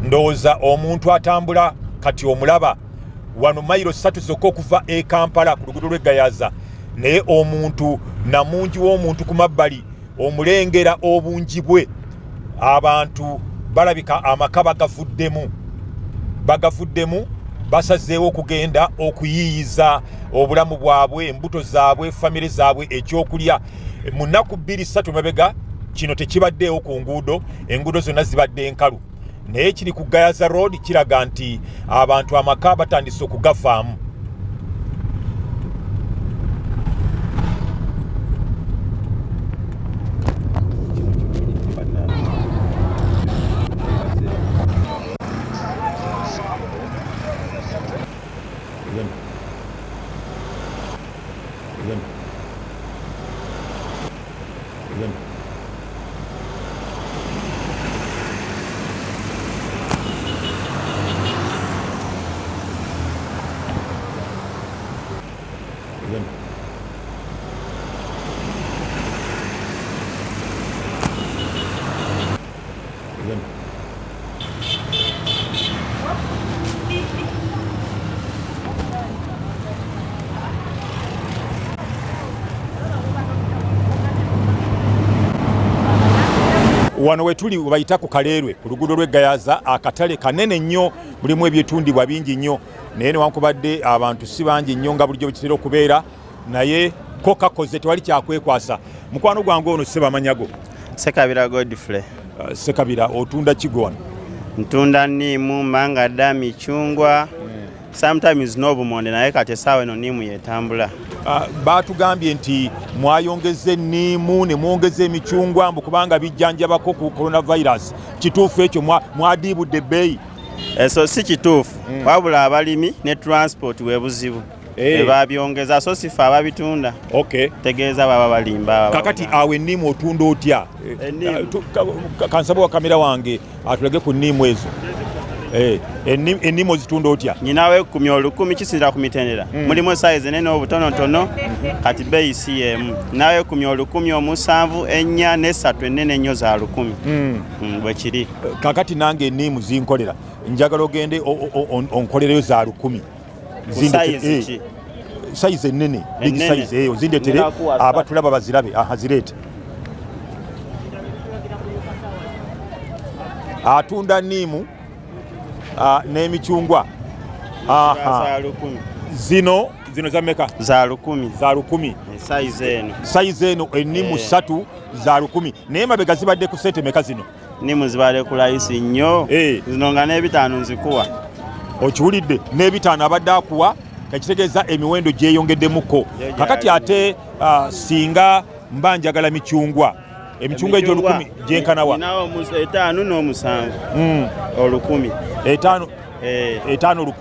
ndowooza omuntu atambula kati omulaba wano mayiro 3 zokka okuva e Kampala ku luguudo lw'Egayaza naye omuntu namungi w'omuntu ku mabbali omulengera obungi bwe abantu balabika amaka bagafuddemu basazeewo okugenda okuyiyiza obulamu bwabwe embuto zaabwe famire zaabwe ekyokulya mu nnaku 2-3 mabega kino tekibaddeewo ku nguudo enguudo zonna zibadde nkalu naye kiri ku Gayaza Road kiraga nti abantu amaka batandise okugafaamu. Wano wetuli bayita ku Kaleerwe ku luguudo lw'Egayaza akatale kanene nnyo mulimu ebyetundibwa bingi nnyo naye newankubadde abantu si bangi nnyo nga bulijjo bwe kitera okubeera naye ko kakoze tewali kyakwekwasa. Mukwano gwange ono Sebamanyago. Sekabira Godfrey. Sekabira otunda kigo? Ntunda nniimu, mangada, michungwa. Sometimes n'obumonde naye kati essaawa eno nniimu yetambula. Batugambye nti mwayongeze nniimu ne mwongeze emichungwa mbu kubanga bijjanjabako ku coronavirus. Kituufu ekyo mwadiibudde ebbeeyi? Eso si kituufu. Wabula abalimi ne transport webuzibu. Babyongeza so sifa ababitunda. Okay. Tegeeza baba balimba. Kakati awe nniimu otunda otya? Kansaba wa kamera wange atulage ku nniimu ezo. Ennimo zitunda otya? Nyinawe 10 kisinzira ku mitendera. Mulimu size nene obutonotono kati beeyi si y'emu. Nawe 10, 7, 4 ne 3 ennene nnyo za 10. Bwe kiri. Kakati nange ennimu zinkolera. Njagala ogende onkolereyo za 10. Size ennene, big size ozindetere abatulaba bazirabe. Zireete. Atunda nniimu n'emichungwa. Zino za meka? Za 10. Za 10. Size eno ennimu 3 za 10. Naye mabega zibadde ku sente meka zino? Nnimu zibadde ku layisi nnyo. Zino nga n'ebitaano nzikuwa. Okiwulidde? N'ebitaano abadde akuwa ekitegeeza emiwendo gyeyongeddemuko. Kakati ate singa mba njagala michungwa. Emichungwa egyo 10 gyenkanawa? Ninawo 5 n'omusanvu. 10. 5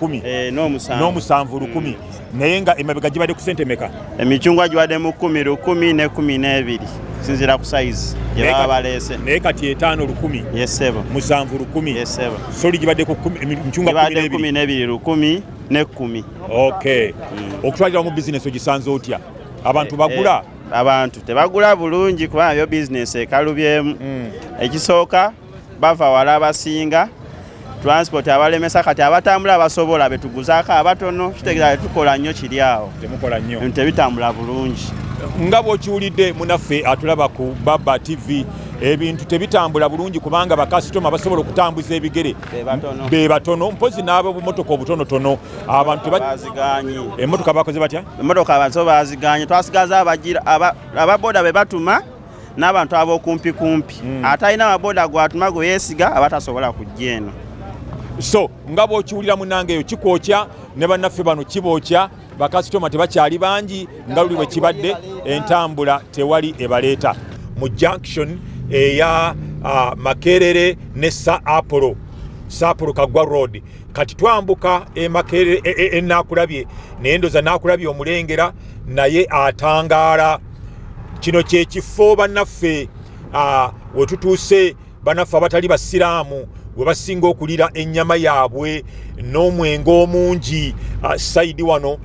10. N'omusanvu 10. Naye nga emabega gibadde ku sente meka? Emichungwa gibadde mu 10, 10 ne 12 sinzira ku size gye baba baleese. Naye kati 5 10. Yes sebo. Musanvu 10. Yes sebo. Soli gibadde ku michungwa 12. 12 10 ne 10. Okay. Okutwalira mu business ogisanze otya? Abantu bagula? Abantu tebagula bulungi kuba yo business ekalubyemu. Ekisooka bava wala abasinga transport abalemesa kati abatambula abasobola betuguzaako abatono kitegeeza tukola nnyo kiri awo. Temukola nnyo. Tebitambula bulungi. Nga bw'okiwulidde munaffe atulaba ku Baba TV ebintu tebitambula bulungi kubanga bakasitoma basobola okutambuza ebigere be batono mpozi n'abo bumotoka obutonotono abantu baziganye. Emmotoka bakoze batya? Emmotoka abaso baziganye twasigaza abagira ababoda be batuma n'abantu ab'okumpi kumpi. Atalina ababoda gwatuma gwe yeesiga abatasobola kujja eno. So nga bw'okiwulira munnange eyo kikwokya ne bannaffe bano kibookya bakasitoma tebakyali bangi nga luli bwe kibadde entambula tewali ebaleeta mu junction eya Makerere ne Apollo Kagwa Road. Kati twambuka Makerere enakulabye nendoza nakulabye omulengera naye atangaala. Kino kye kifo bannaffe wetutuuse bannaffe abatali basiraamu we basinga okulira ennyama yaabwe n'omwenge omungi saidi wano.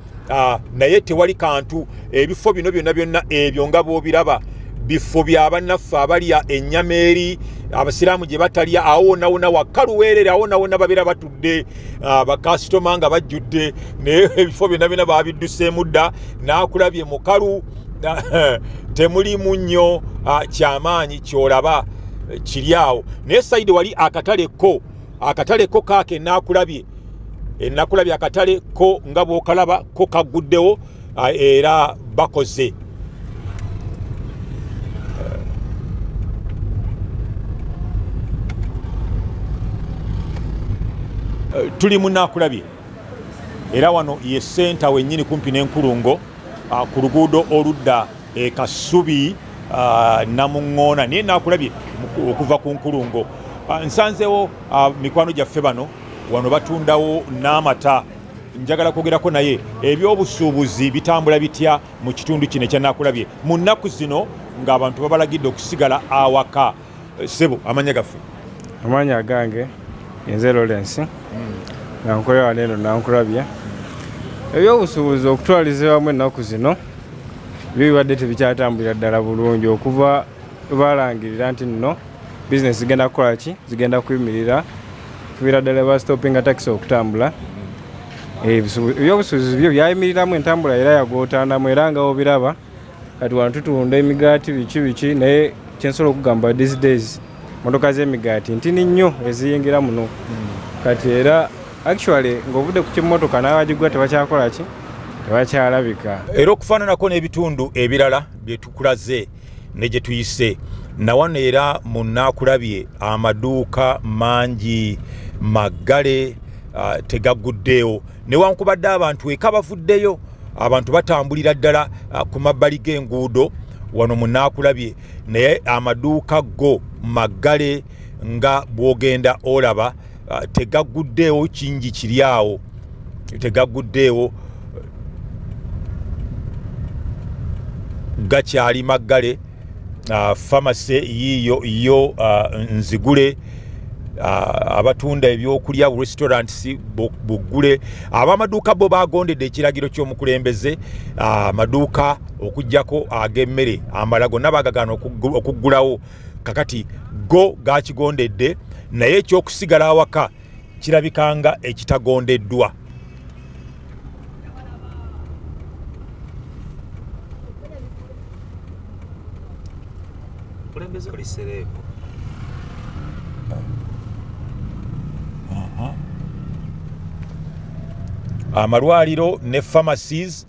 Naye tewali kantu ebifo bino byonna ebyo nga bw'obiraba bifo bya bannaffe abalya ennyama eri abasiraamu gye batalya awo wonna wakaluweerera awo wonna babeera batudde bakasitoma nga bajjudde naye ebifo byonna babidduseemu dda n'akulabye mukalu temulimu nnyo kyamaanyi kyolaba kiri awo naye sayidi wali akataleko kaake n'akulabye akatale ko nga bw'okalaba ko kagguddewo era bakoze tuli munaakulabye era wano ye senta wennyini kumpi n'enkulungo ku luguudo oludda Kasubi Namuŋŋoona naye naakulabye okuva ku nkulungo nsanzeewo mikwano gyaffe bano wano batundawo n'amata njagala kwogerako naye ebyobusuubuzi bitambula bitya mu kitundu kino ekyanaakulabye mu nnaku zino ng'abantu babalagidde okusigala awaka ssebo amanya gaffe amanya agange yenze Lawrence nga nkolera wano eno nankulabye ebyobusuubuzi okutwaliza wamu ennaku zino bibadde tebikyatambulira ddala bulungi okuva balangirira nti nno bizinesi zigenda kukola ki zigenda kuyimirira kubeera ddala bastopinga takisi okutambula ebyobusuubuzi byo byayimiriramu entambula era yagootaanamu era nga obiraba kati wano tutunda emigaati biki naye kyensobola okugamba these days motoka z'emigaati ntini nnyo eziyingira muno kati era actually ng'ovudde ku kimotoka n'abagigwa tebakyakola ki tebakyalabika era okufaananako n'ebitundu ebirala bye tukulaze ne gye tuyise nawano era mu naakulabye amaduuka mangi maggale tegagguddeewo newankubadde abantu eka bavuddeyo abantu batambulira ddala ku mabbali g'enguudo wano mu naakulabye naye amaduuka go maggale nga bw'ogenda olaba tegagguddeewo kingi kiri awo tegagguddeewo gakyali maggale famasi yiyo nzigule abatunda ebyokulya restaurants buggule ab'amaduuka bo bagondedde ekiragiro ky'omukulembeze amaduuka okuggyako ag'emmere amala gonna bagagaana okuggulawo kakati go gakigondedde naye ekyokusigala awaka kirabikanga ekitagondeddwa amalwaliro ne pharmacies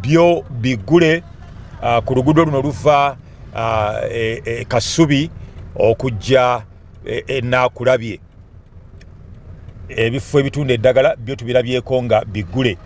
byo bigule ku luguudo luno luva Kasubi okujja Naakulabye ebifo ebitunda eddagala byo tubirabyeko nga bigule